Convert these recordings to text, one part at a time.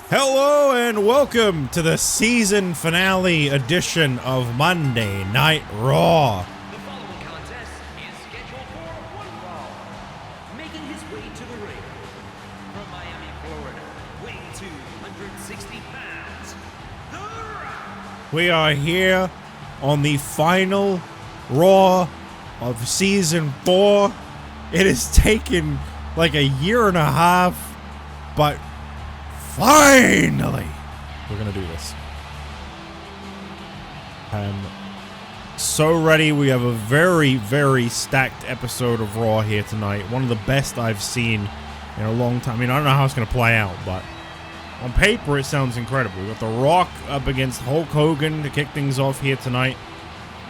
Hello and welcome to the season finale edition of Monday Night Raw. The following contest is scheduled for one fall. Making his way to the ring from Miami, Florida, weighing 260 pounds, The Rock. We are here on the final Raw of season 4. It has taken like a year and a half, but finally we're gonna do this. I'm so ready. We have a very stacked episode of Raw here tonight. One of the best I've seen in a long time. I mean, I don't know how it's gonna play out, but on paper it sounds incredible. We got The Rock up against Hulk Hogan to kick things off here tonight.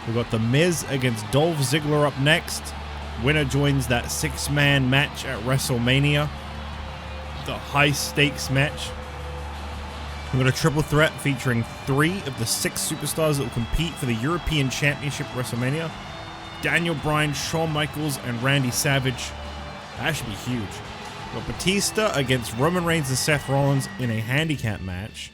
We got The Miz against Dolph Ziggler up next. Winner joins that 6-man match at WrestleMania, the high stakes match. We've got a triple threat featuring 3 of the 6 superstars that will compete for the European Championship at WrestleMania. Daniel Bryan, Shawn Michaels, and Randy Savage. That should be huge. We've got Batista against Roman Reigns and Seth Rollins in a handicap match.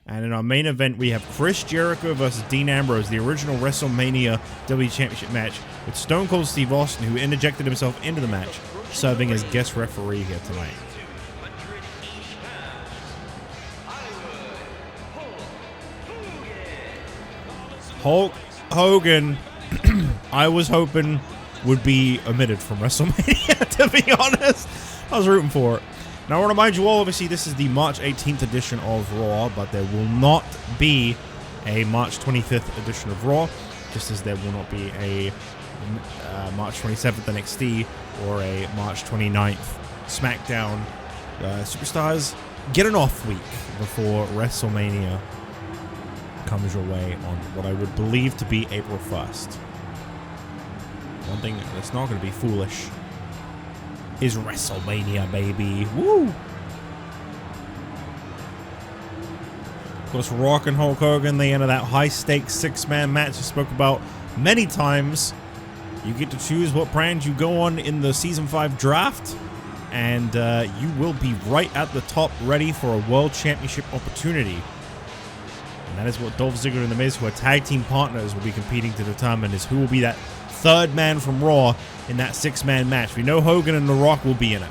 And in our main event, we have Chris Jericho versus Dean Ambrose, the original WrestleMania WWE Championship match, with Stone Cold Steve Austin, who interjected himself into the match, serving as guest referee here tonight. Hulk Hogan, I was hoping would be omitted from WrestleMania, to be honest. I was rooting for it. Now, I want to remind you all, obviously, this is the March 18th edition of Raw, but there will not be a March 25th edition of Raw, just as there will not be a March 27th NXT or a March 29th SmackDown. Superstars, get an off week before WrestleMania comes your way on what I would believe to be April 1st. One thing that's not going to be foolish is WrestleMania, baby. Woo! Of course, Rock and Hulk Hogan, they enter that high-stakes 6-man match I spoke about many times. You get to choose what brand you go on in the Season 5 draft, and you will be right at the top, ready for a World Championship opportunity. And that is what Dolph Ziggler and The Miz, who are tag team partners, will be competing to determine, is who will be that third man from Raw in that 6-man match. We know Hogan and The Rock will be in it.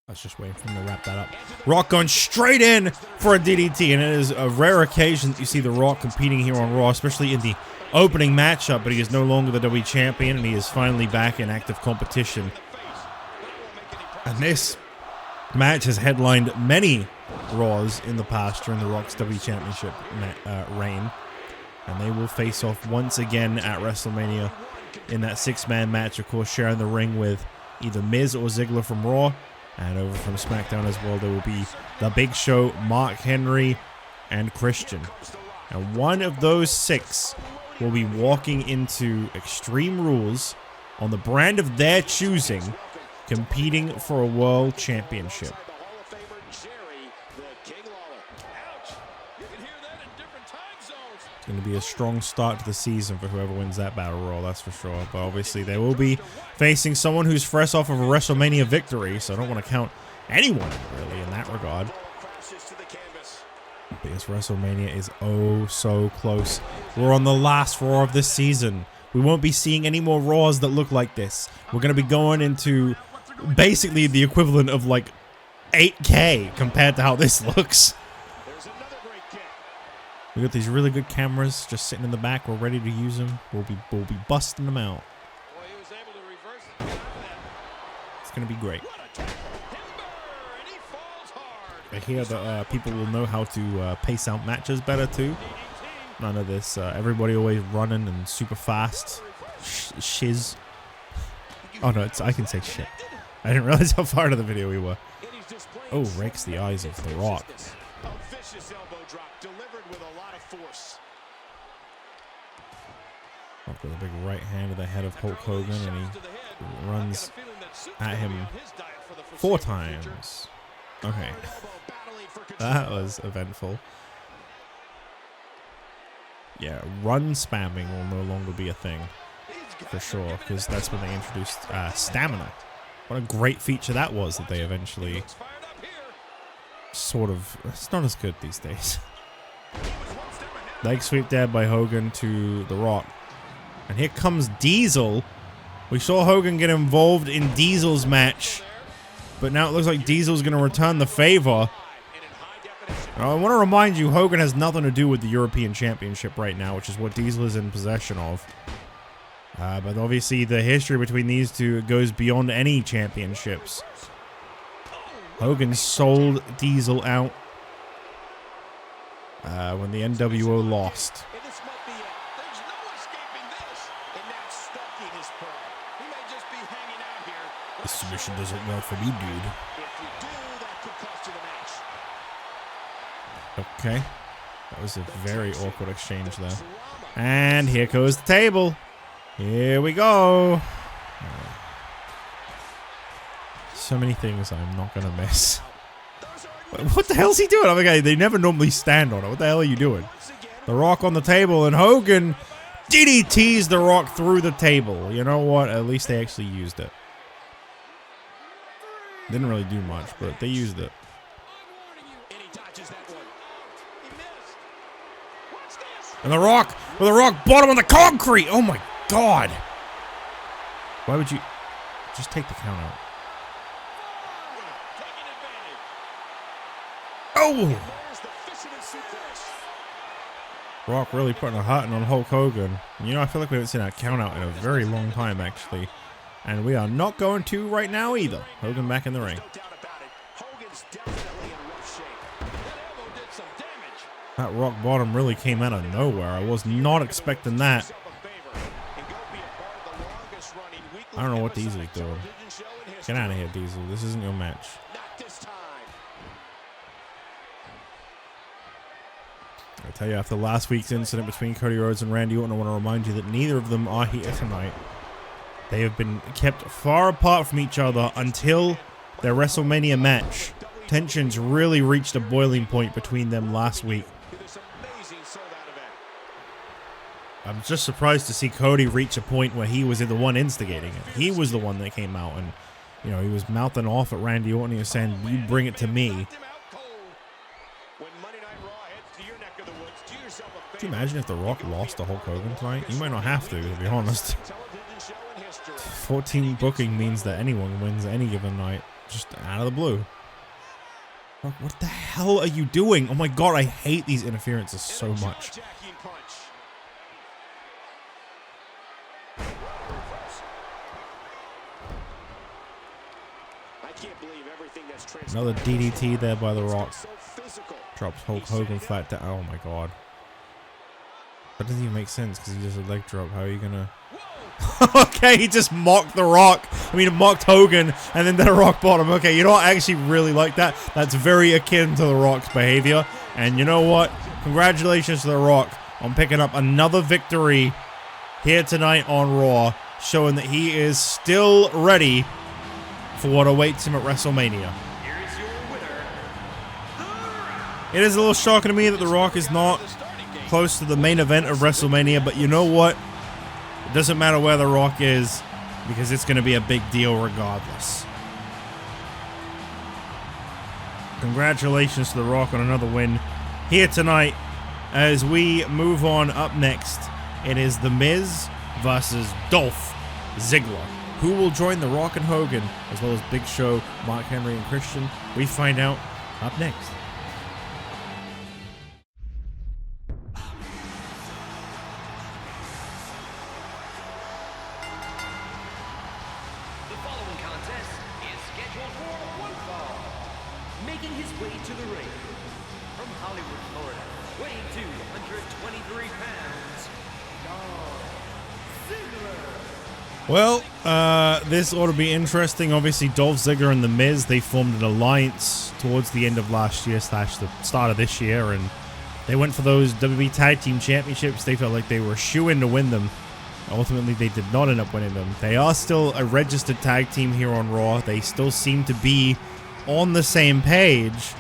Let's just wait for him to wrap that up. Rock going straight in for a DDT, and it is a rare occasion that you see The Rock competing here on Raw, especially in the opening matchup, but he is no longer the WWE Champion, and he is finally back in active competition. And this match has headlined many Raws in the past during The Rock's WWE Championship reign. And they will face off once again at WrestleMania in that 6-man match, of course, sharing the ring with either Miz or Ziggler from Raw. And over from SmackDown as well, there will be The Big Show, Mark Henry, and Christian. And one of those 6 will be walking into Extreme Rules on the brand of their choosing, competing for a World Championship. It's going to be a strong start to the season for whoever wins that Battle Royal, that's for sure. But obviously they will be facing someone who's fresh off of a WrestleMania victory, so I don't want to count anyone really in that regard. Because WrestleMania is oh so close. We're on the last Raw of this season. We won't be seeing any more Raws that look like this. We're going to be going into basically the equivalent of like 8K compared to how this looks. We got these really good cameras just sitting in the back. We're ready to use them. We'll be busting them out. It's gonna be great. I hear that people will know how to pace out matches better too. None of this. Everybody always running and super fast. Shiz. Oh no, I can say shit. I didn't realize how far into the video we were. Oh, rakes the eyes of The Rock. Rock with a big right hand to the head of Hulk Hogan, and he runs at him 4 times. Okay. That was eventful. Yeah, run spamming will no longer be a thing. for sure, because that's when they introduced stamina. What a great feature that was that they eventually sort of... It's not as good these days. Leg sweep there by Hogan to The Rock. And here comes Diesel. We saw Hogan get involved in Diesel's match, but now it looks like Diesel's going to return the favor. Now, I want to remind you, Hogan has nothing to do with the European Championship right now, which is what Diesel is in possession of. But obviously, the history between these two goes beyond any championships. Hogan sold Diesel out when the NWO lost. This submission doesn't work for me, dude. Okay. That was a very awkward exchange there. And here goes the table. Here we go. So many things I'm not going to miss. What the hell's he doing? Okay, they never normally stand on it. What the hell are you doing? The Rock on the table, and Hogan DDTs The Rock through the table. You know what? At least they actually used it. Didn't really do much, but they used it. And The Rock, with The Rock bottom on the concrete. Oh my God. Why would you just take the count out? Oh! Rock really putting a hurting on Hulk Hogan. You know, I feel like we haven't seen that count out in a very long time, actually. And we are not going to right now either. Hogan back in the ring. That rock bottom really came out of nowhere. I was not expecting that. I don't know what Diesel's doing. Get out of here, Diesel. This isn't your match. I tell you, after last week's incident between Cody Rhodes and Randy Orton, I want to remind you that neither of them are here tonight. They have been kept far apart from each other until their WrestleMania match. Tensions really reached a boiling point between them last week. I'm just surprised to see Cody reach a point where he was the one instigating it. He was the one that came out and, you know, he was mouthing off at Randy Orton. He was saying, "You bring it to me." Could you imagine if The Rock lost to Hulk Hogan tonight? You might not have to be honest. 14 booking means that anyone wins any given night, just out of the blue. What the hell are you doing? Oh my God, I hate these interferences so much. Another DDT there by The Rock. Drops Hulk Hogan flat down. Oh my God. That doesn't even make sense because he does a leg drop. How are you gonna... Okay, he just mocked The Rock. I mean, mocked Hogan and then did a rock bottom. Okay, you know what? I actually really like that. That's very akin to The Rock's behavior. And you know what? Congratulations to The Rock on picking up another victory here tonight on Raw, showing that he is still ready for what awaits him at WrestleMania. It is a little shocking to me that The Rock is not close to the main event of WrestleMania, but you know what? It doesn't matter where The Rock is because it's going to be a big deal regardless. Congratulations to The Rock on another win here tonight. As we move on, up next, it is The Miz versus Dolph Ziggler. Who will join The Rock and Hogan, as well as Big Show, Mark Henry, and Christian? We find out up next. Making his way to the ring from Hollywood, Florida, weighing 223 pounds, Dolph Ziggler. Well, this ought to be interesting. Obviously, Dolph Ziggler and The Miz, they formed an alliance towards the end of last year / the start of this year, and they went for those WWE Tag Team Championships. They felt like they were shoo-in to win them. Ultimately, they did not end up winning them. They are still a registered tag team here on Raw. They still seem to be on the same page,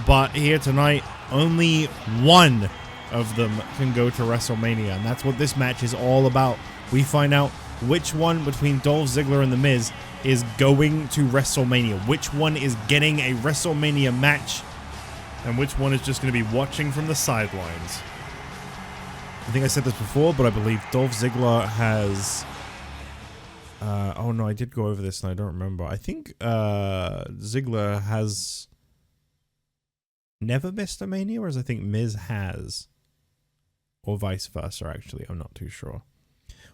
but here tonight, only one of them can go to WrestleMania, and that's what this match is all about. We find out which one between Dolph Ziggler and The Miz is going to WrestleMania. Which one is getting a WrestleMania match, and which one is just going to be watching from the sidelines. I think I said this before, but I believe Dolph Ziggler has... oh no, I did go over this and I don't remember. I think Ziggler has never missed a Mania, whereas I think Miz has. Or vice versa, actually. I'm not too sure.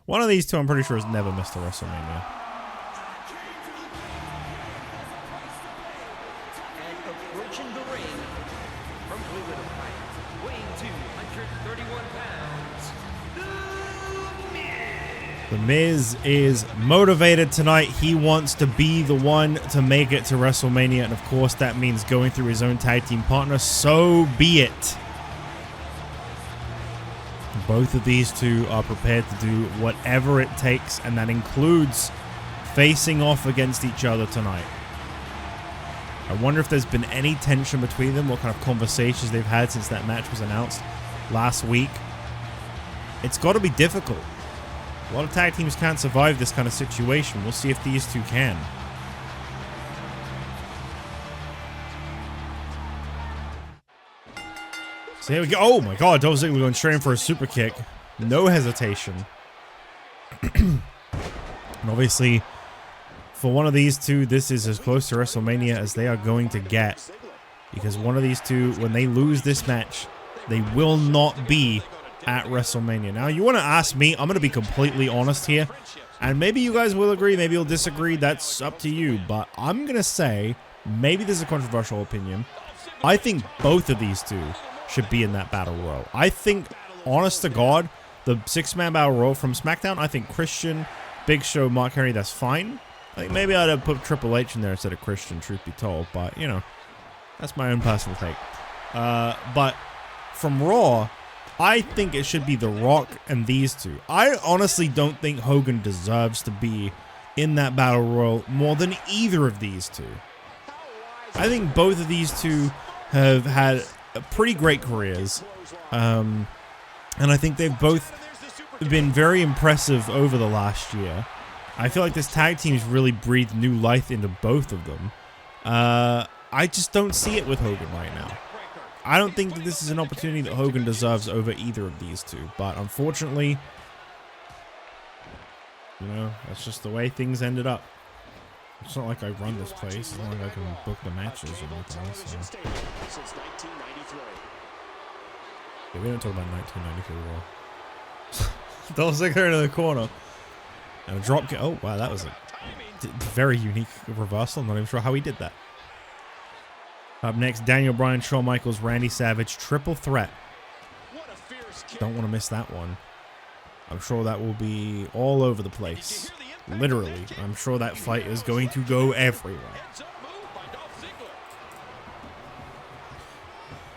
One of these two, I'm pretty sure, has never missed a WrestleMania. And approaching the ring from Cleveland, Ohio, weighing 231 pounds, The Miz is motivated tonight. He wants to be the one to make it to WrestleMania, and of course that means going through his own tag team partner. So be it. Both of these two are prepared to do whatever it takes, and that includes facing off against each other tonight. I wonder if there's been any tension between them, what kind of conversations they've had since that match was announced last week. It's got to be difficult. A lot of tag teams can't survive this kind of situation. We'll see if these two can. So here we go. Oh my god, Dolph Ziggler going straight in for a super kick. No hesitation. And obviously, for one of these two, this is as close to WrestleMania as they are going to get. Because one of these two, when they lose this match, they will not be at WrestleMania. Now, you want to ask me, I'm going to be completely honest here. And maybe you guys will agree, maybe you'll disagree. That's up to you. But I'm going to say, maybe this is a controversial opinion. I think both of these two should be in that Battle Royal. I think, honest to God, the 6-man Battle Royal from SmackDown, I think Christian, Big Show, Mark Henry, that's fine. I think maybe I'd have put Triple H in there instead of Christian, truth be told. But, you know, that's my own personal take. But from Raw, I think it should be The Rock and these two. I honestly don't think Hogan deserves to be in that Battle Royal more than either of these two. I think both of these two have had pretty great careers. And I think they've both been very impressive over the last year. I feel like this tag team's really breathed new life into both of them. I just don't see it with Hogan right now. I don't think that this is an opportunity that Hogan deserves over either of these two. But unfortunately, you know, that's just the way things ended up. It's not like I run this place. It's not like I can book the matches or anything else. So. Yeah, we don't talk about 1993 Raw. Dolph Ziggler into the corner. And a drop kick. Oh, wow, that was a very unique reversal. I'm not even sure how he did that. Up next, Daniel Bryan, Shawn Michaels, Randy Savage, triple threat. Don't want to miss that one. I'm sure that will be all over the place. Literally, I'm sure that fight is going to go everywhere.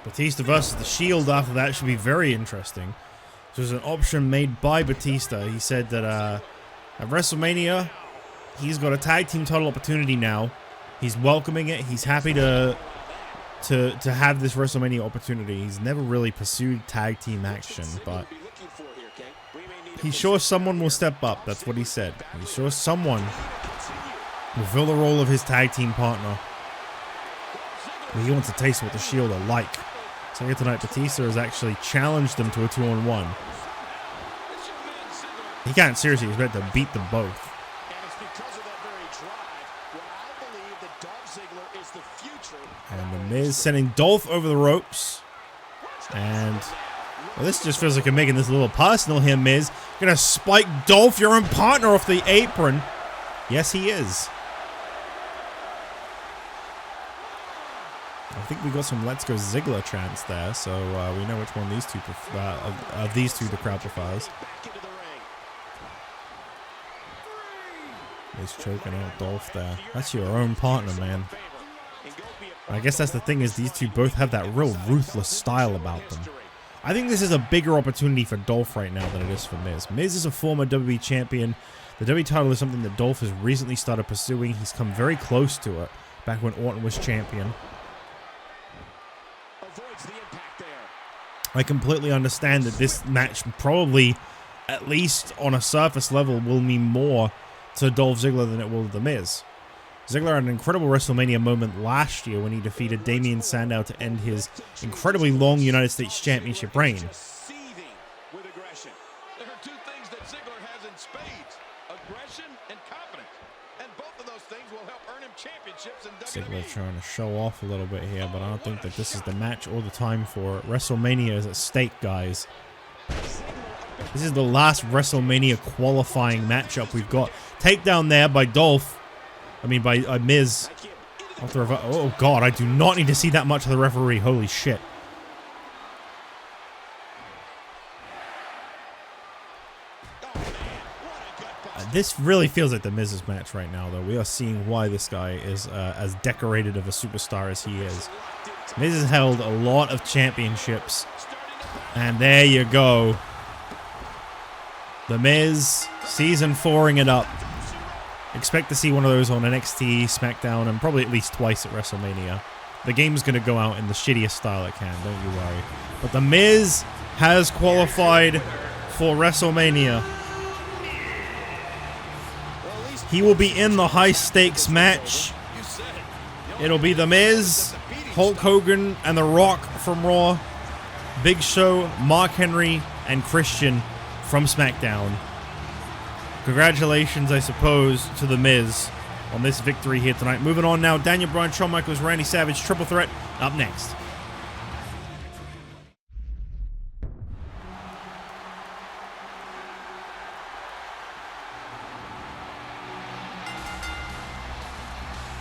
Batista versus The Shield after that should be very interesting. There's an option made by Batista. He said that at WrestleMania, he's got a tag team title opportunity now. He's welcoming it. He's happy to have this WrestleMania opportunity. He's never really pursued tag team action, but he's sure someone will step up. That's what he said. He's sure someone will fill the role of his tag team partner. But he wants to taste what the Shield are like. So here tonight, Batista has actually challenged them to a 2-on-1. He can't seriously expect to beat them both. And The Miz sending Dolph over the ropes. And well, this just feels like I'm making this a little personal here, Miz. Gonna spike Dolph, your own partner, off the apron. Yes, he is. I think we got some "Let's Go Ziggler" chants there, so we know which one these two of these two the crowd prefers. He's choking out Dolph there. That's your own partner, man. I guess that's the thing, is these two both have that real ruthless style about them. I think this is a bigger opportunity for Dolph right now than it is for Miz. Miz is a former WWE champion. The WWE title is something that Dolph has recently started pursuing. He's come very close to it back when Orton was champion. I completely understand that this match probably at least on a surface level, will mean more to Dolph Ziggler than it will to The Miz. Ziggler had an incredible WrestleMania moment last year when he defeated Damien Sandow to end his incredibly long United States Championship reign. With aggression. There are two things that Ziggler has in spades: aggression and confidence. And both of those things will help earn him championships in WWE. Ziggler trying to show off a little bit here, but I don't think that this is the match or the time for it. WrestleMania is at stake, guys. This is the last WrestleMania qualifying matchup we've got. Takedown there by by Miz. Oh God, I do not need to see that much of the referee. Holy shit. This really feels like the Miz's match right now, though. We are seeing why this guy is as decorated of a superstar as he is. Miz has held a lot of championships. And there you go. The Miz, season 4ing it up. Expect to see one of those on NXT, SmackDown, and probably at least twice at WrestleMania. The game's going to go out in the shittiest style it can, don't you worry. But The Miz has qualified for WrestleMania. He will be in the high-stakes match. It'll be The Miz, Hulk Hogan, and The Rock from Raw, Big Show, Mark Henry, and Christian from SmackDown. Congratulations, I suppose, to The Miz on this victory here tonight. Moving on now, Daniel Bryan, Shawn Michaels, Randy Savage, triple threat up next.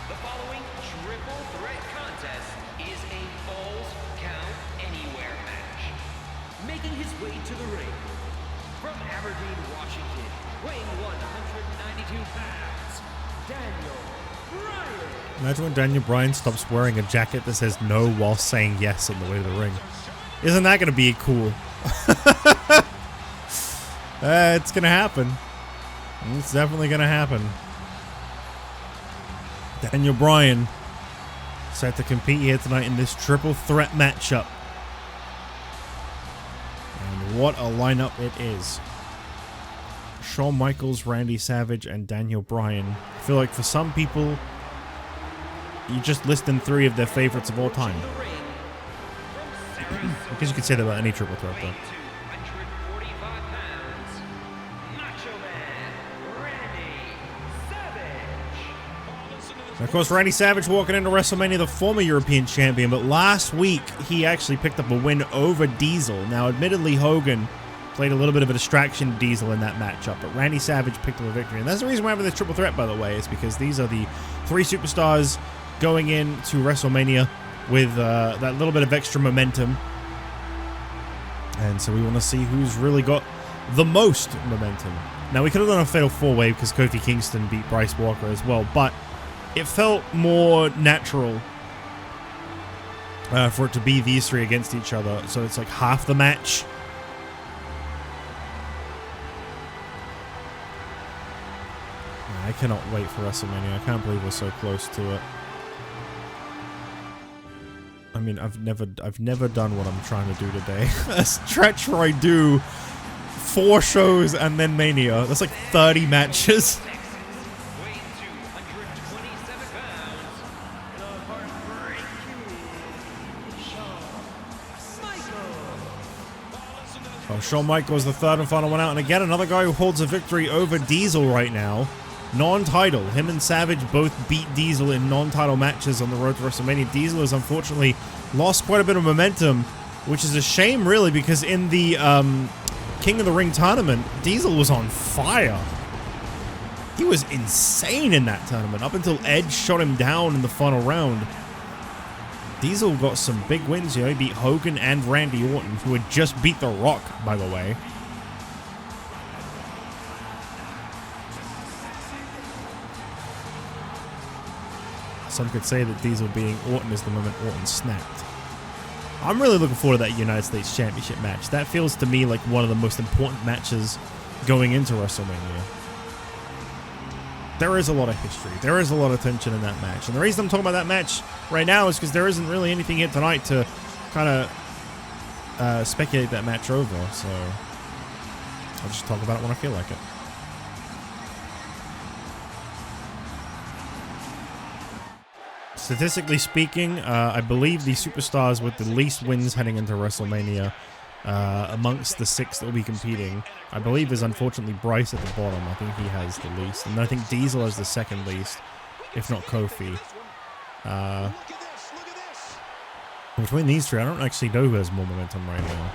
The following triple threat contest is a Falls Count Anywhere match. Making his way to the ring from Aberdeen, Washington, weighing 192 pounds, Daniel Bryan. Imagine when Daniel Bryan stops wearing a jacket that says no while saying yes on the way to the ring. Isn't that going to be cool? It's going to happen. It's definitely going to happen. Daniel Bryan set to compete here tonight in this triple threat matchup. And what a lineup it is. Shawn Michaels, Randy Savage, and Daniel Bryan. I feel like for some people, you just listing 3 of their favorites of all time. I guess you could say that about any triple threat, though. And of course, Randy Savage walking into WrestleMania, the former European champion, but last week he actually picked up a win over Diesel. Now, admittedly, Hogan played a little bit of a distraction to Diesel in that matchup, but Randy Savage picked up a victory. And that's the reason we're having this triple threat, by the way, is because these are the 3 superstars going into WrestleMania with that little bit of extra momentum. And so we want to see who's really got the most momentum. Now, we could have done a Fatal 4-Way because Kofi Kingston beat Bryce Walker as well, but it felt more natural for it to be these 3 against each other. So it's like half the match. I cannot wait for WrestleMania. I can't believe we're so close to it. I mean, I've never done what I'm trying to do today. A stretch where I do 4 shows and then Mania. That's like 30 matches. Oh, Shawn Michaels, the 3rd and final one out. And again, another guy who holds a victory over Diesel right now. Non-title. Him and Savage both beat Diesel in non-title matches on the road to WrestleMania. Diesel has unfortunately lost quite a bit of momentum, which is a shame, really, because in the King of the Ring tournament, Diesel was on fire. He was insane in that tournament, up until Edge shot him down in the final round. Diesel got some big wins here. He beat Hogan and Randy Orton, who had just beat The Rock, by the way. Some could say that Diesel being Orton is the moment Orton snapped. I'm really looking forward to that United States Championship match. That feels to me like one of the most important matches going into WrestleMania. There is a lot of history. There is a lot of tension in that match. And the reason I'm talking about that match right now is because there isn't really anything here tonight to kind of speculate that match over. So I'll just talk about it when I feel like it. Statistically speaking, I believe the superstars with the least wins heading into WrestleMania amongst the 6 that will be competing, I believe is unfortunately Bryce at the bottom. I think he has the least. And I think Diesel has the second least, if not Kofi. Between these 3, I don't actually know who has more momentum right now.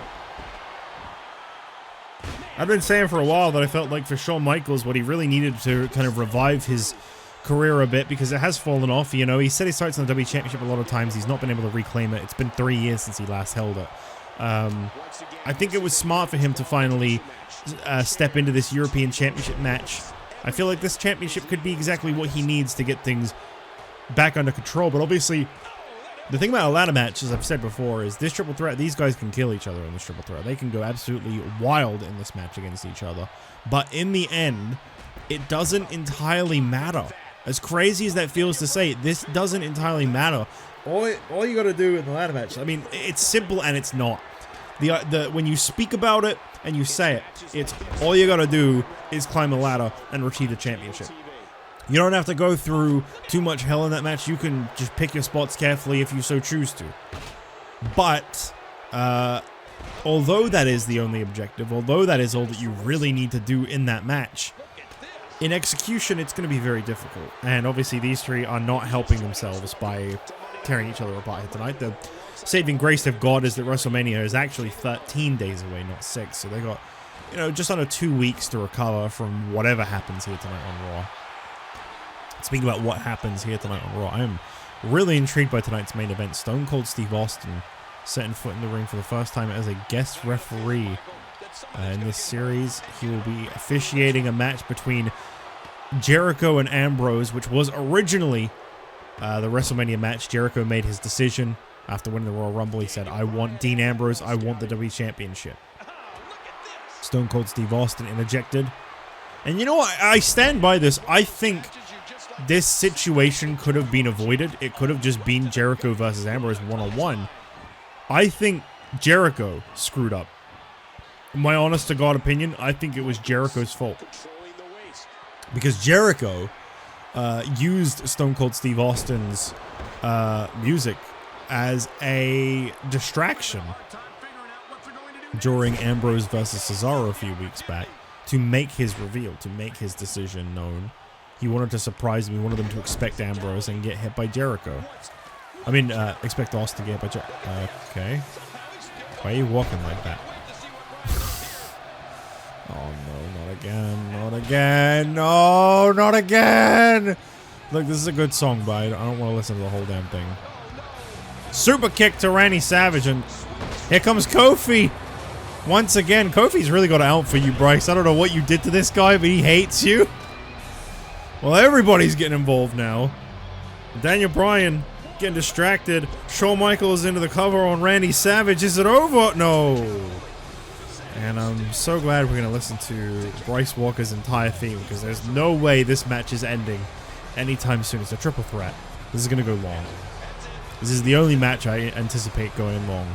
I've been saying for a while that I felt like for Shawn Michaels, what he really needed to kind of revive his career a bit, because it has fallen off. You know, he said he starts on the WWE Championship a lot of times. He's not been able to reclaim it. It's been 3 years since he last held it. I think it was smart for him to finally step into this European Championship match. I feel like this championship could be exactly what he needs to get things back under control. But obviously, the thing about a ladder match, as I've said before, is this triple threat, these guys can kill each other in this triple threat. They can go absolutely wild in this match against each other. But in the end, it doesn't entirely matter. As crazy as that feels to say, this doesn't entirely matter. All you got to do in the ladder match, I mean, it's simple and it's not. When you speak about it and you say it, it's all you got to do is climb the ladder and retrieve the championship. You don't have to go through too much hell in that match. You can just pick your spots carefully if you so choose to. But, although that is the only objective, although that is all that you really need to do in that match, in execution, it's going to be very difficult. And obviously, these 3 are not helping themselves by tearing each other apart here tonight. The saving grace they've got is that WrestleMania is actually 13 days away, not 6. So they got, you know, just under 2 weeks to recover from whatever happens here tonight on Raw. Speaking about what happens here tonight on Raw, I am really intrigued by tonight's main event. Stone Cold Steve Austin setting foot in the ring for the first time as a guest referee in this series. He will be officiating a match between Jericho and Ambrose, which was originally the WrestleMania match. Jericho made his decision after winning the Royal Rumble. He said, I want Dean Ambrose, I want the WWE Championship. Stone Cold Steve Austin interjected. And you know what? I stand by this. I think this situation could have been avoided. It could have just been Jericho versus Ambrose one-on-one. I think Jericho screwed up. In my honest to God opinion, I think it was Jericho's fault. Because Jericho used Stone Cold Steve Austin's music as a distraction during Ambrose versus Cesaro a few weeks back to make his reveal, to make his decision known. He wanted to surprise me. He wanted them to expect Ambrose and get hit by Jericho. I mean, expect Austin to get hit by Jericho. Okay. Why are you walking like that? Oh, no, not again. Not again. No, not again. Look, this is a good song, but I don't want to listen to the whole damn thing. Super kick to Randy Savage, and here comes Kofi. Once again, Kofi's really got it out for you, Bryce. I don't know what you did to this guy, but he hates you. Well, everybody's getting involved now. Daniel Bryan getting distracted. Shawn Michaels into the cover on Randy Savage. Is it over? No. And I'm so glad we're going to listen to Bryce Walker's entire theme, because there's no way this match is ending anytime soon. It's a triple threat. This is going to go long. This is the only match I anticipate going long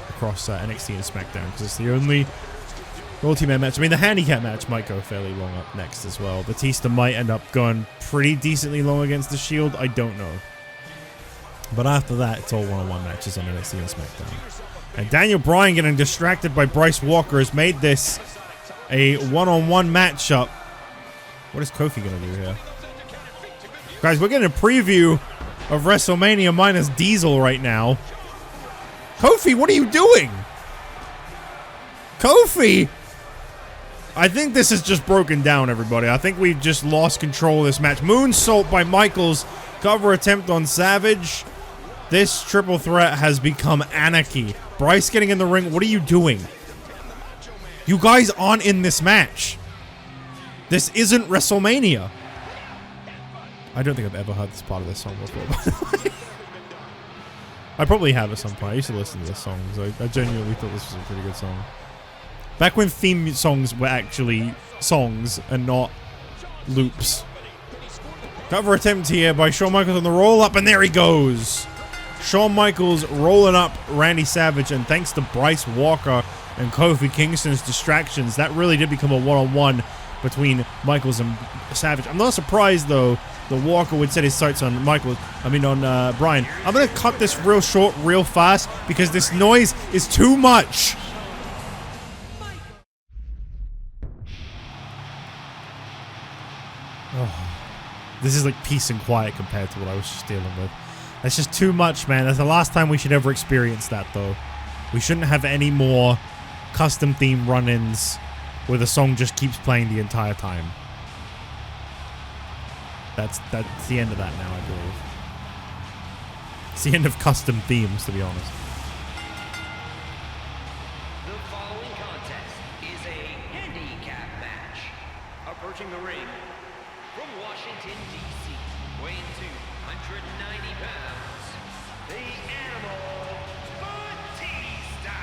across NXT and SmackDown, because it's the only multi-man match. I mean, the handicap match might go fairly long up next as well. Batista might end up going pretty decently long against the Shield. I don't know. But after that, it's all one-on-one matches on NXT and SmackDown. And Daniel Bryan getting distracted by Bryce Walker has made this a one-on-one matchup. What is Kofi going to do here? Guys, we're getting a preview of WrestleMania minus Diesel right now. Kofi, what are you doing? Kofi! I think this is just broken down, everybody. I think we've just lost control of this match. Moonsault by Michaels. Cover attempt on Savage. This triple threat has become anarchy. Bryce getting in the ring. What are you doing? You guys aren't in this match. This isn't WrestleMania. I don't think I've ever heard this part of this song before, by the way. I probably have at some point. I used to listen to this song, so I genuinely thought this was a pretty good song. Back when theme songs were actually songs and not loops. Cover attempt here by Shawn Michaels on the roll-up, and there he goes. Shawn Michaels rolling up Randy Savage, and thanks to Bryce Walker and Kofi Kingston's distractions, that really did become a one-on-one between Michaels and Savage. I'm not surprised, though, that Walker would set his sights on Bryan. I'm going to cut this real short, real fast, because this noise is too much. Oh, this is like peace and quiet compared to what I was just dealing with. That's just too much, man. That's the last time we should ever experience that, though. We shouldn't have any more custom theme run-ins where the song just keeps playing the entire time. That's the end of that now, I believe. It's the end of custom themes, to be honest. The following contest is a handicap match. Approaching the ring from Washington, D.C., weighing 290 pounds, the Animal, Batista.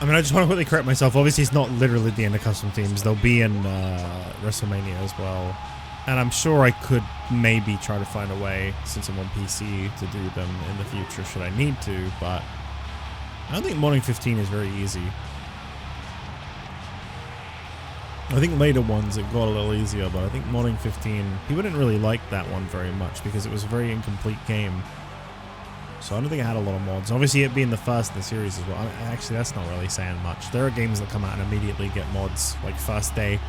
I mean, I just want to quickly correct myself. Obviously, it's not literally the end of custom themes. They'll be in WrestleMania as well. And I'm sure I could maybe try to find a way, since I'm on PC, to do them in the future should I need to, but I don't think Morning 15 is very easy. I think later ones it got a little easier, but I think Morning 15, people didn't really like that one very much because it was a very incomplete game. So I don't think I had a lot of mods. Obviously, it being the first in the series as well. Actually, that's not really saying much. There are games that come out and immediately get mods, like first day.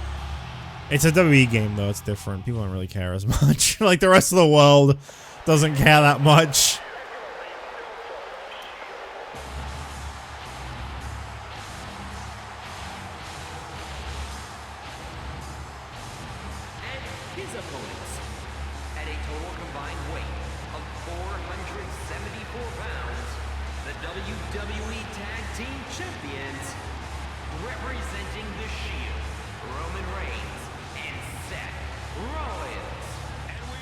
It's a WWE game, though. It's different. People don't really care as much. Like, the rest of the world doesn't care that much. And his opponents, at a total combined weight of 474 pounds, the WWE Tag Team Champions, representing the Shield, Roman Reigns.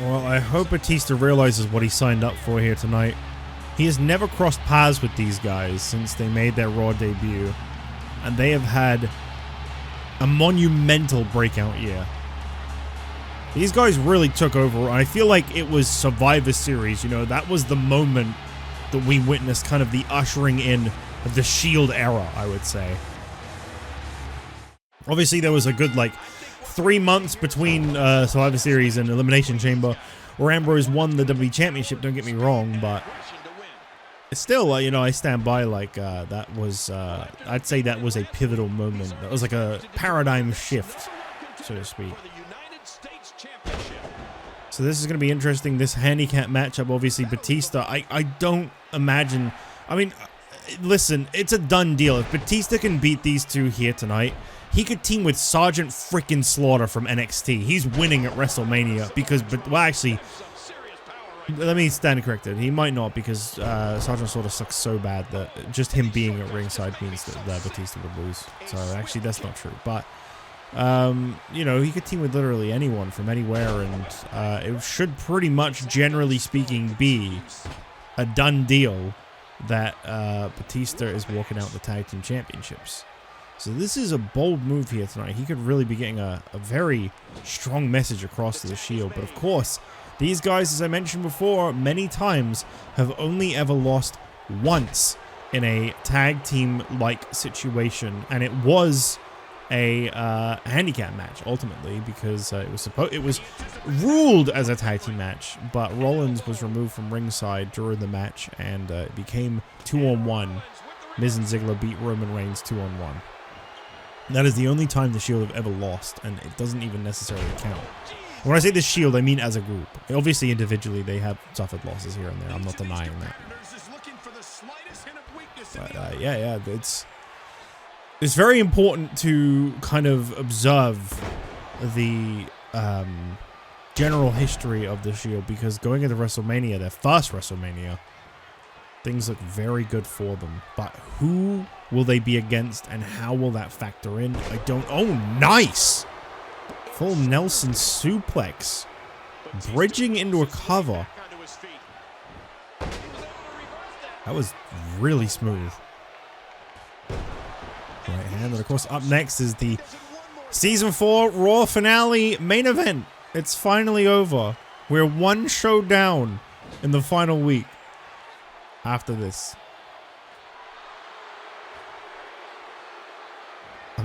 Well, I hope Batista realizes what he signed up for here tonight. He has never crossed paths with these guys since they made their Raw debut, and they have had a monumental breakout year. These guys really took over. I feel like it was Survivor Series, you know, that was the moment that we witnessed kind of the ushering in of the Shield era, I would say. Obviously, there was a good, 3 months between Survivor Series and Elimination Chamber where Ambrose won the WWE Championship, don't get me wrong, but it's still, you know, I stand by, that was, I'd say that was a pivotal moment. That was like a paradigm shift, so to speak. So this is going to be interesting, this handicap matchup, obviously, Batista, I don't imagine, I mean, listen, it's a done deal. If Batista can beat these two here tonight, he could team with Sergeant frickin' Slaughter from NXT. He's winning at WrestleMania because, well, actually, let me stand corrected. He might not because Sergeant Slaughter sucks so bad that just him being at ringside means that Batista would lose. So actually, that's not true. But you know, he could team with literally anyone from anywhere, and it should pretty much, generally speaking, be a done deal that Batista is walking out the Tag Team Championships. So this is a bold move here tonight. He could really be getting a very strong message across to the Shield. But of course, these guys, as I mentioned before, many times have only ever lost once in a tag team-like situation. And it was a handicap match, ultimately, because it was ruled as a tag team match. But Rollins was removed from ringside during the match, and it became 2-on-1. Miz and Ziggler beat Roman Reigns 2-on-1. That is the only time the Shield have ever lost, and it doesn't even necessarily count. When I say the Shield, I mean as a group. Obviously, individually, they have suffered losses here and there. I'm not denying that. But yeah, it's very important to kind of observe the general history of the Shield, because going into WrestleMania, their first WrestleMania, things look very good for them. But who will they be against, and how will that factor in? I don't... Oh, nice! Full Nelson suplex. Bridging into a cover. That was really smooth. Right hand. And of course, up next is the Season 4 Raw finale main event. It's finally over. We're one show down in the final week after this.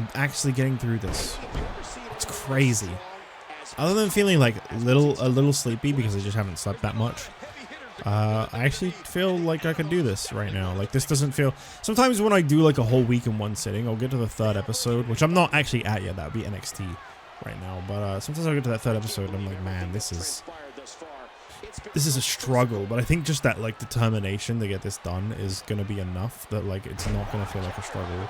I'm actually getting through this. It's crazy. Other than feeling like a little sleepy because I just haven't slept that much, I actually feel like I can do this right now. Like, this doesn't feel... Sometimes when I do like a whole week in one sitting, I'll get to the 3rd episode, which I'm not actually at yet. That would be NXT right now. But sometimes I'll get to that 3rd episode and I'm like, man, this is a struggle. But I think just that like determination to get this done is going to be enough that like it's not going to feel like a struggle.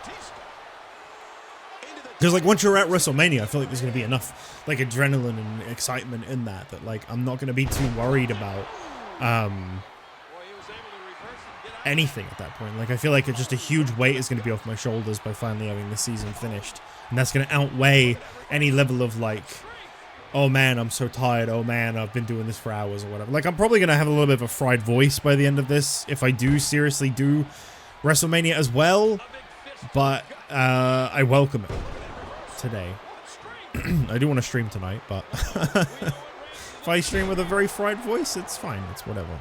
Because, like, once you're at WrestleMania, I feel like there's going to be enough, like, adrenaline and excitement in that, like, I'm not going to be too worried about, anything at that point. Like, I feel like it's just a huge weight is going to be off my shoulders by finally having the season finished. And that's going to outweigh any level of, like, oh, man, I'm so tired. Oh, man, I've been doing this for hours or whatever. Like, I'm probably going to have a little bit of a fried voice by the end of this if I do seriously do WrestleMania as well. But, I welcome it. Today. I do want to stream tonight, but if I stream with a very fried voice, it's fine. It's whatever.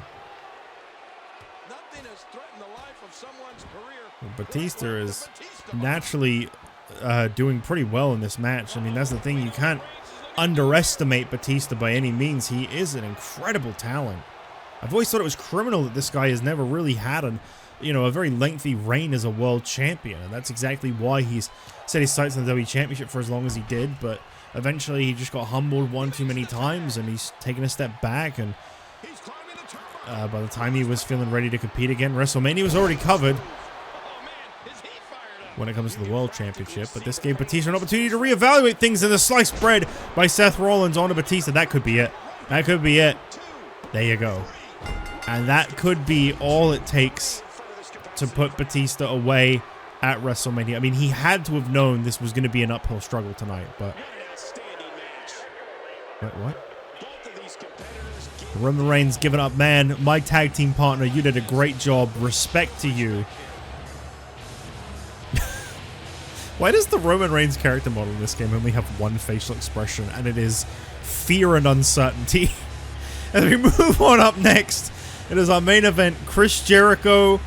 Well, Batista is naturally doing pretty well in this match. I mean, that's the thing. You can't underestimate Batista by any means. He is an incredible talent. I've always thought it was criminal that this guy has never really had a very lengthy reign as a world champion, and that's exactly why he's set his sights on the WWE Championship for as long as he did. But eventually he just got humbled one too many times, and he's taken a step back, and by the time he was feeling ready to compete again, WrestleMania was already covered when it comes to the World Championship. But this gave Batista an opportunity to reevaluate things in the sliced bread by Seth Rollins onto Batista. That could be it. That could be it. There you go. And that could be all it takes to put Batista away at WrestleMania. I mean, he had to have known this was going to be an uphill struggle tonight, but... Wait, what? Roman Reigns giving up, man. My tag team partner, you did a great job. Respect to you. Why does the Roman Reigns character model in this game only have one facial expression, and it is fear and uncertainty? As we move on up next, it is our main event, Chris Jericho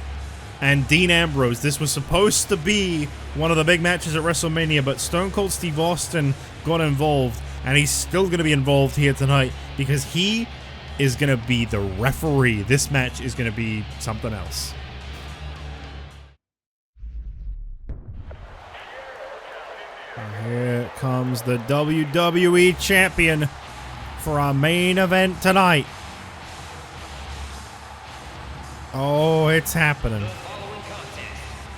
and Dean Ambrose. This was supposed to be one of the big matches at WrestleMania, but Stone Cold Steve Austin got involved, and he's still going to be involved here tonight because he is going to be the referee. This match is going to be something else. And here comes the WWE Champion for our main event tonight. Oh, it's happening. The following contest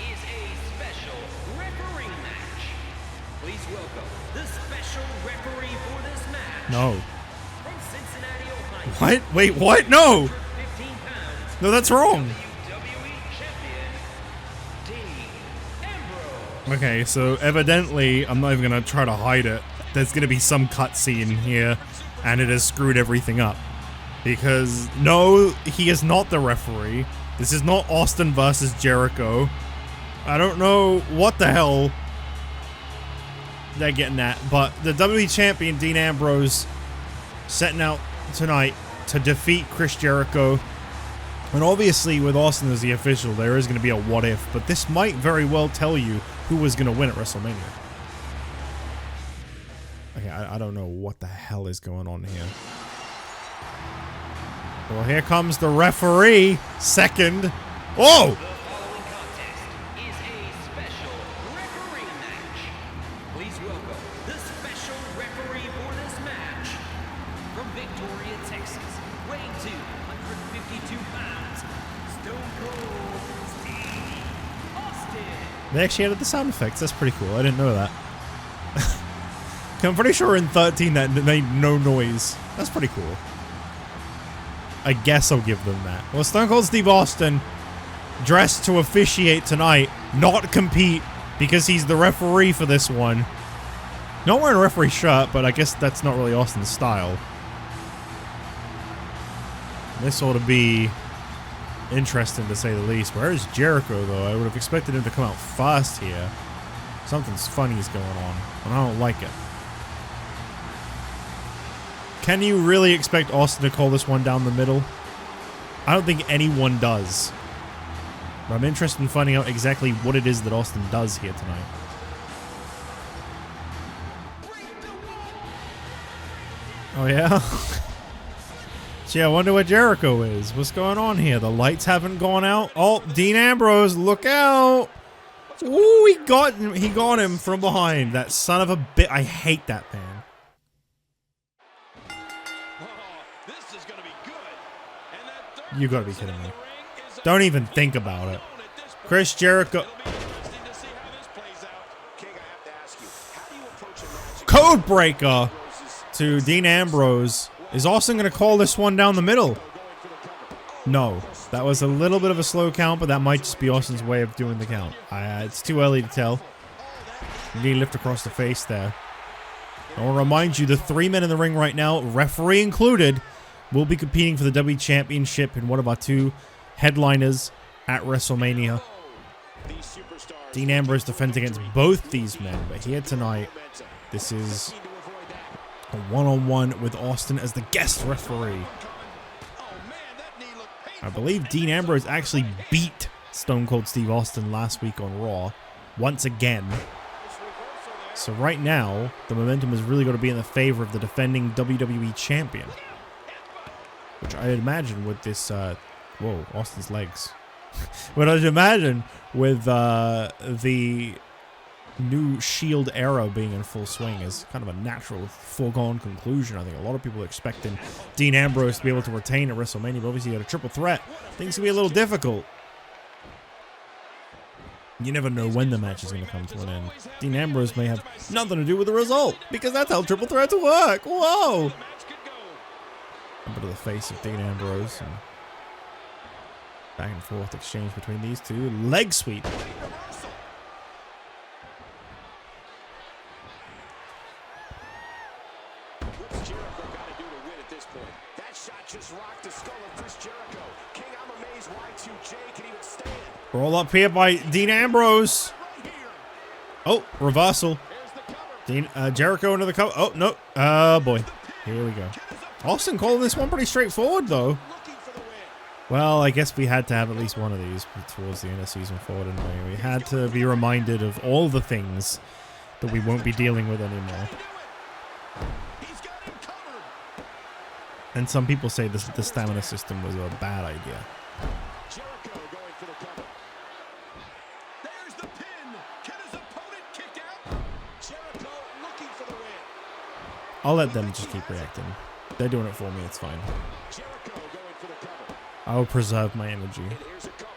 is a special referee match. Please welcome the special referee for this match. No. From Cincinnati, Ohio. What? Wait, what? No. 15 pounds. No, that's wrong. WWE Champion, Dean Ambrose. Okay, so evidently, I'm not even going to try to hide it. There's going to be some cutscene here, and it has screwed everything up. Because, no, he is not the referee. This is not Austin versus Jericho. I don't know what the hell they're getting at, but the WWE Champion, Dean Ambrose, setting out tonight to defeat Chris Jericho. And obviously, with Austin as the official, there is going to be a what if, but this might very well tell you who was going to win at WrestleMania. Okay, I don't know what the hell is going on here. Well, here comes the referee. Second. Oh! The following contest is a special referee match. Please welcome the special referee for this match. From Victoria, Texas, weighing 252 pounds, Stone Cold Steve Austin. They actually added the sound effects. That's pretty cool. I didn't know that. I'm pretty sure in 13 that made no noise. That's pretty cool. I guess I'll give them that. Well, Stone Cold Steve Austin, dressed to officiate tonight, not compete, because he's the referee for this one. Not wearing a referee shirt, but I guess that's not really Austin's style. This ought to be interesting, to say the least. Where is Jericho, though? I would have expected him to come out fast here. Something's funny is going on, and I don't like it. Can you really expect Austin to call this one down the middle? I don't think anyone does. But I'm interested in finding out exactly what it is that Austin does here tonight. Oh, yeah? Gee, I wonder where Jericho is. What's going on here? The lights haven't gone out. Oh, Dean Ambrose, look out. Ooh, he got him from behind. That son of a bit. I hate that man. This is going to be good. And that You gotta be kidding me. Don't even think about it. Chris Jericho. Code breaker to Dean Ambrose. Is Austin going to call this one down the middle? No. That was a little bit of a slow count, but that might just be Austin's way of doing the count. It's too early to tell. Knee lift across the face there. I want to remind you, the 3 men in the ring right now, referee included, will be competing for the WWE Championship in one of our 2 headliners at WrestleMania. Dean Ambrose defends against both these men, but here tonight, this is a one-on-one with Austin as the guest referee. I believe Dean Ambrose actually beat Stone Cold Steve Austin last week on Raw, once again. So right now, the momentum is really going to be in the favor of the defending WWE Champion. Which I'd imagine with this, whoa, Austin's legs. What I'd imagine with the new Shield era being in full swing is kind of a natural foregone conclusion. I think a lot of people are expecting Dean Ambrose to be able to retain at WrestleMania, but obviously you got a triple threat. Things can be a little difficult. You never know when the match is going to come to an end. Dean Ambrose may have nothing to do with the result, because that's how triple threats work. Whoa! A bit of the face of Dean Ambrose. And back and forth exchange between these two. Leg sweep. What's Jericho got to do to win at this point? That shot just rocked the skull of Chris Jericho. King, I'm amazed Y2J can even stand. Roll up here by Dean Ambrose. Oh, reversal. Jericho into the cover. Oh, no. Oh, boy. Here we go. Austin calling this one pretty straightforward, though. Well, I guess we had to have at least one of these towards the end of season 4, didn't we? We had to be reminded of all the things that we won't be dealing with anymore. And some people say the stamina system was a bad idea. Jericho going for the cover. There's the pin. Can his opponent kick out? Jericho looking for the win. I'll let them just keep reacting. They're doing it for me, it's fine. Jericho going for the cover. I will preserve my energy. And here's a cover.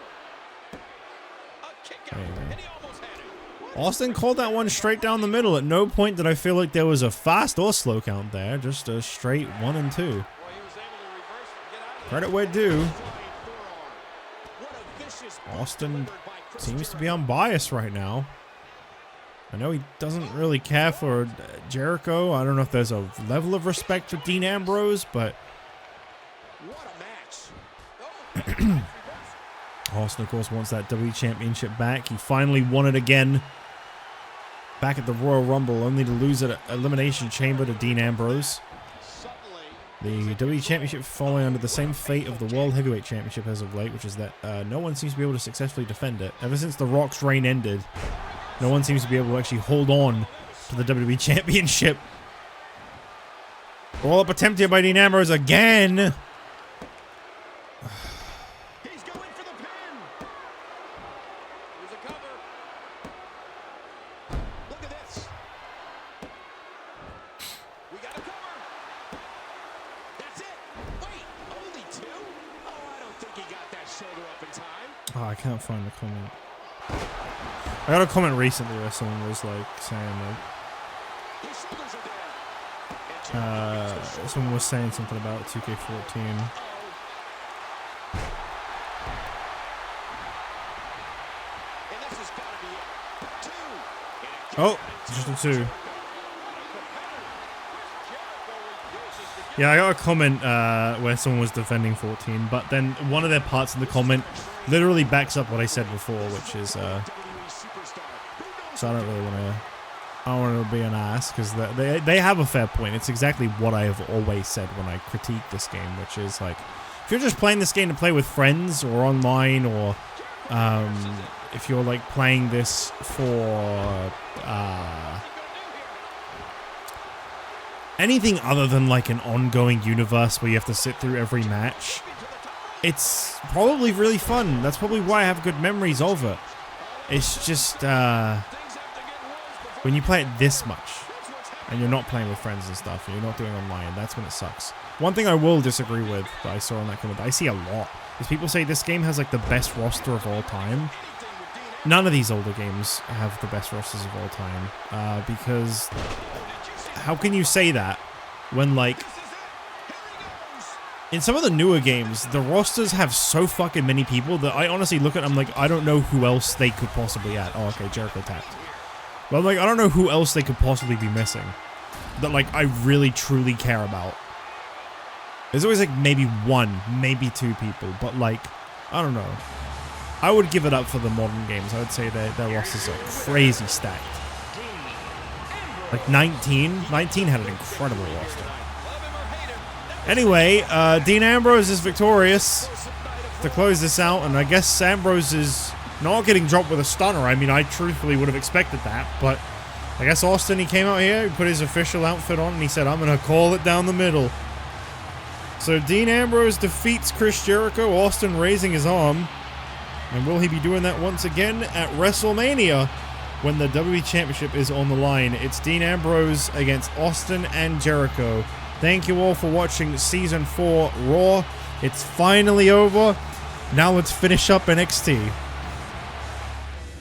A kick out. There you go. And he almost had it. Austin called that one straight down the middle. At no point did I feel like there was a fast or slow count there. Just a straight 1 and 2. Well, he was able to reverse and get out of Credit where due. What a vicious Austin delivered by Chris seems to be Jericho. unbiased right now. I know he doesn't really care for Jericho. I don't know if there's a level of respect for Dean Ambrose, but What a match. Austin, of course, wants that WWE Championship back. He finally won it again back at the Royal Rumble, only to lose at Elimination Chamber to Dean Ambrose. The WWE Championship falling under the same fate of the World Heavyweight Championship as of late, which is that no one seems to be able to successfully defend it. Ever since The Rock's reign ended, no one seems to be able to actually hold on to the WWE Championship. Roll up attempt here by Dean Ambrose again. He's going for the pin. Here's a cover. Look at this. We got a cover. That's it. Wait, only 2? Oh, I don't think he got that shoulder up in time. Oh, I can't find the comment. I got a comment recently where someone was like saying like, His shoulders are down. someone was saying something about 2K14. And this has got to be it. 2. Oh, just a 2. Yeah, I got a comment where someone was defending 14, but then one of their parts in the comment literally backs up what I said before, which is, so I don't really want to, I don't want to be an ass, because they have a fair point. It's exactly what I have always said when I critique this game, which is like, if you're just playing this game to play with friends or online, or if you're like playing this for anything other than like an ongoing universe where you have to sit through every match, it's probably really fun. That's probably why I have good memories of it. It's just when you play it this much and you're not playing with friends and stuff and you're not doing online, that's when it sucks. One thing I will disagree with that I saw in that comment, I see a lot, is people say this game has like the best roster of all time. None of these older games have the best rosters of all time, because how can you say that when, like, in some of the newer games, the rosters have so fucking many people that I honestly look at them like, I don't know who else they could possibly add. Oh, okay, Jericho tapped. But I'm like, I don't know who else they could possibly be missing that, like, I really truly care about. There's always, like, maybe one, maybe two people, but, like, I don't know. I would give it up for the modern games. I would say their rosters are crazy stacked. Like 19 had an incredible roster. Anyway, Dean Ambrose is victorious to close this out, and I guess Ambrose is not getting dropped with a stunner. I mean, I truthfully would have expected that, but I guess Austin, he came out here, he put his official outfit on, and he said, I'm going to call it down the middle. So Dean Ambrose defeats Chris Jericho, Austin raising his arm. And will he be doing that once again at WrestleMania when the WWE Championship is on the line? It's Dean Ambrose against Austin and Jericho. Thank you all for watching Season 4 Raw. It's finally over. Now let's finish up NXT.